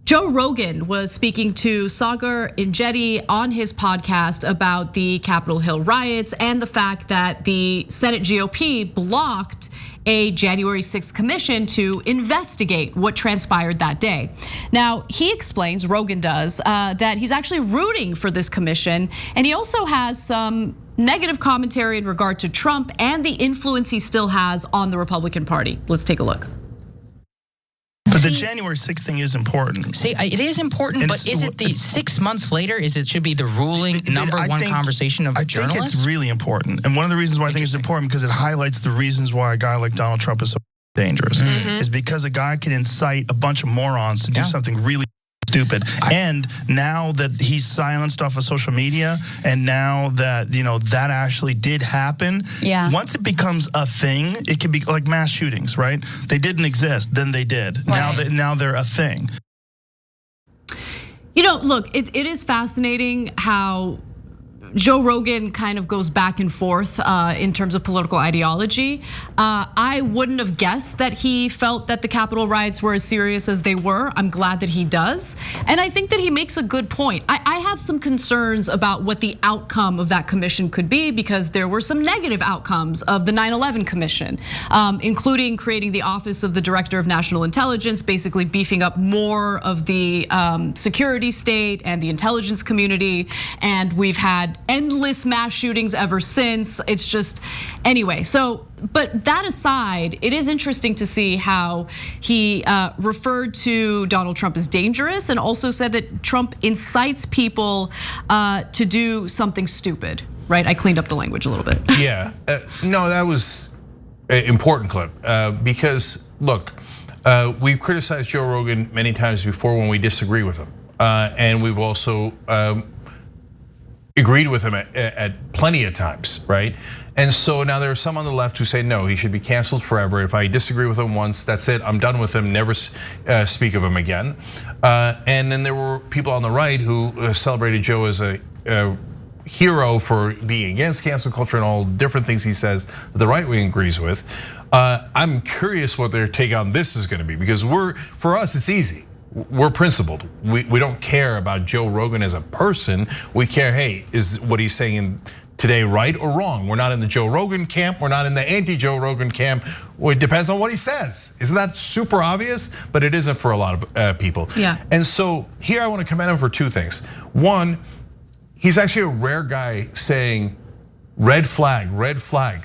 Joe Rogan was speaking to Sagar Enjeti on his podcast about the Capitol Hill riots and the fact that the Senate GOP blocked a January 6th commission to investigate what transpired that day. Now, he explains, Rogan does, that he's actually rooting for this commission, and he also has some negative commentary in regard to Trump and the influence he still has on the Republican Party. Let's take a look. But the January 6th thing is important. See, it is important, and but is it the 6 months later? Should be the ruling number one conversation of journalists? I think it's really important. And one of the reasons why I think it's important, because it highlights the reasons why a guy like Donald Trump is so dangerous, is because a guy can incite a bunch of morons to do something really stupid. And now that he's silenced off of social media, and now that that actually did happen, once it becomes a thing, it can be like mass shootings, right? They didn't exist, then they did. Right. Now they're a thing. Look, it is fascinating how Joe Rogan kind of goes back and forth in terms of political ideology. I wouldn't have guessed that he felt that the Capitol riots were as serious as they were. I'm glad that he does. And I think that he makes a good point. I have some concerns about what the outcome of that commission could be, because there were some negative outcomes of the 9/11 commission, including creating the Office of the Director of National Intelligence, basically beefing up more of the security state and the intelligence community. And we've had endless mass shootings ever since. It's just, anyway, but that aside, it is interesting to see how he referred to Donald Trump as dangerous, and also said that Trump incites people to do something stupid, right? I cleaned up the language a little bit. Yeah, no, that was an important clip, because look, we've criticized Joe Rogan many times before when we disagree with him. And we've also agreed with him at plenty of times, right? And so now there are some on the left who say, no, he should be canceled forever. If I disagree with him once, that's it, I'm done with him, never speak of him again. And then there were people on the right who celebrated Joe as a hero for being against cancel culture and all different things he says that the right wing agrees with. I'm curious what their take on this is gonna be, because for us, it's easy. We're principled. We don't care about Joe Rogan as a person. We care, hey, is what he's saying today right or wrong? We're not in the Joe Rogan camp. We're not in the anti-Joe Rogan camp. Well, it depends on what he says. Isn't that super obvious? But it isn't for a lot of people. Yeah. And so here I want to commend him for two things. One, he's actually a rare guy saying, red flag, red flag.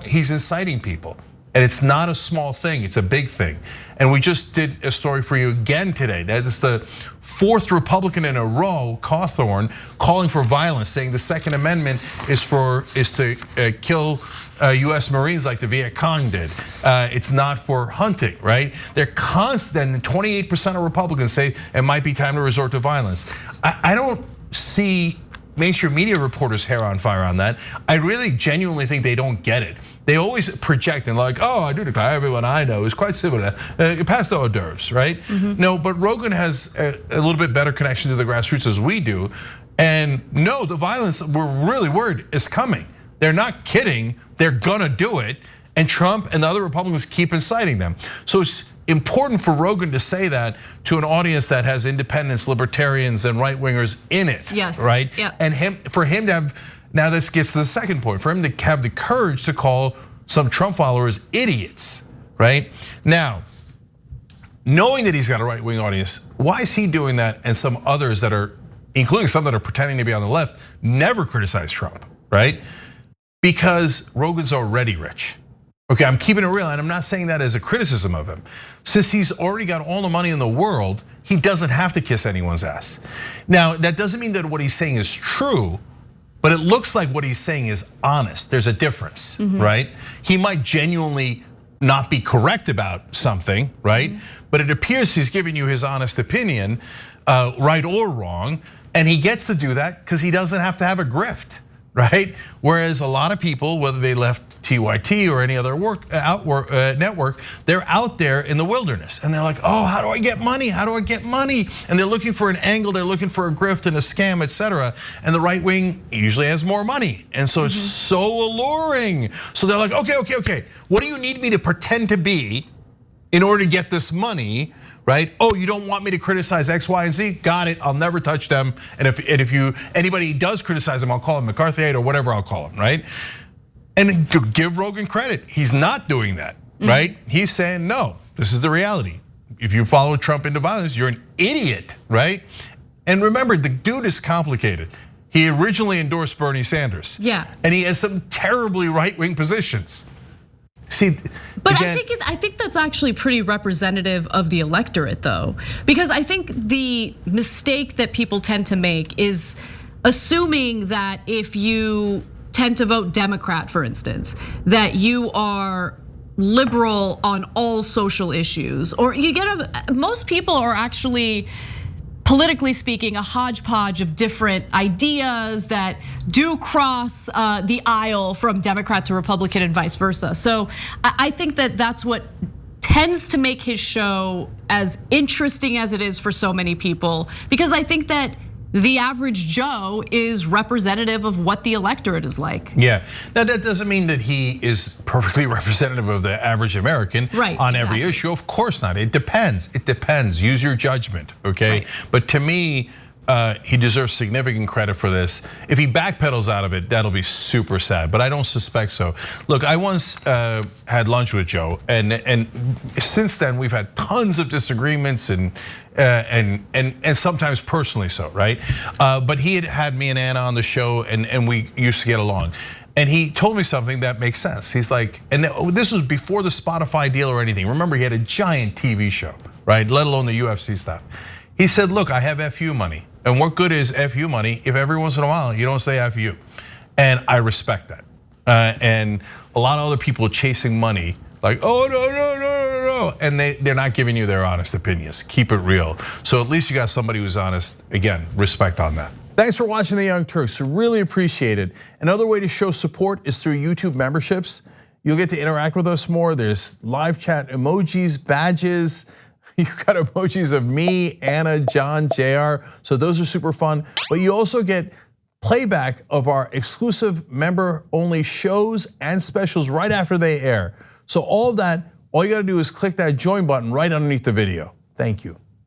He's inciting people. And it's not a small thing, it's a big thing. And we just did a story for you again today. That is the fourth Republican in a row, Cawthorn, calling for violence, saying the Second Amendment is to kill US Marines like the Viet Cong did. It's not for hunting, right? They're constant, 28% of Republicans say it might be time to resort to violence. I don't see mainstream media reporters' hair on fire on that. I really genuinely think they don't get it. They always project and like, oh, I do declare everyone I know is quite similar. Pass the hors d'oeuvres, right? No, but Rogan has a little bit better connection to the grassroots as we do. And no, the violence, we're really worried, is coming. They're not kidding, they're gonna do it. And Trump and the other Republicans keep inciting them. So it's important for Rogan to say that to an audience that has independents, libertarians, and right-wingers in it, right? Yep. And for him to have, now this gets to the second point, for him to have the courage to call some Trump followers idiots, right? Now, knowing that he's got a right-wing audience, why is he doing that and some others that are, including some that are pretending to be on the left, never criticize Trump, right? Because Rogan's already rich. Okay, I'm keeping it real, and I'm not saying that as a criticism of him. Since he's already got all the money in the world, he doesn't have to kiss anyone's ass. Now, that doesn't mean that what he's saying is true, but it looks like what he's saying is honest. There's a difference, right? He might genuinely not be correct about something, right? But it appears he's giving you his honest opinion, right or wrong, and he gets to do that because he doesn't have to have a grift, right? Whereas a lot of people, whether they left TYT or any other network, they're out there in the wilderness and they're like, oh, how do I get money? How do I get money? And they're looking for an angle, they're looking for a grift and a scam, etc. And the right wing usually has more money. And so it's so alluring. So they're like, okay, what do you need me to pretend to be in order to get this money? right? Oh, you don't want me to criticize X, Y, and Z? Got it. I'll never touch them. And if anybody does criticize them, I'll call him McCarthyite or whatever I'll call him, right? And give Rogan credit. He's not doing that, right? He's saying, no, this is the reality. If you follow Trump into violence, you're an idiot, right? And remember, the dude is complicated. He originally endorsed Bernie Sanders. Yeah. And he has some terribly right-wing positions. See, but again, I think that's actually pretty representative of the electorate, though, because I think the mistake that people tend to make is assuming that if you tend to vote Democrat, for instance, that you are liberal on all social issues, or most people are actually, politically speaking, a hodgepodge of different ideas that do cross the aisle from Democrat to Republican and vice versa. So I think that that's what tends to make his show as interesting as it is for so many people, because I think that the average Joe is representative of what the electorate is like. Yeah, now that doesn't mean that he is perfectly representative of the average American on every issue. Of course not, it depends, use your judgment, okay? Right. But to me, he deserves significant credit for this. If he backpedals out of it, that'll be super sad, but I don't suspect so. Look, I once had lunch with Joe, and since then we've had tons of disagreements and sometimes personally so, right? But he had me and Anna on the show, and we used to get along. And he told me something that makes sense. He's like, and this was before the Spotify deal or anything. Remember, he had a giant TV show, right? Let alone the UFC stuff. He said, look, I have FU money. And what good is FU money if every once in a while you don't say FU? And I respect that. And a lot of other people chasing money, like, oh, no. And they're not giving you their honest opinions. Keep it real. So at least you got somebody who's honest. Again, respect on that. Thanks for watching The Young Turks, really appreciate it. Another way to show support is through YouTube memberships. You'll get to interact with us more. There's live chat emojis, badges. You've got emojis of me, Anna, John, JR, so those are super fun. But you also get playback of our exclusive member-only shows and specials right after they air. So all of that, all you gotta do is click that join button right underneath the video. Thank you.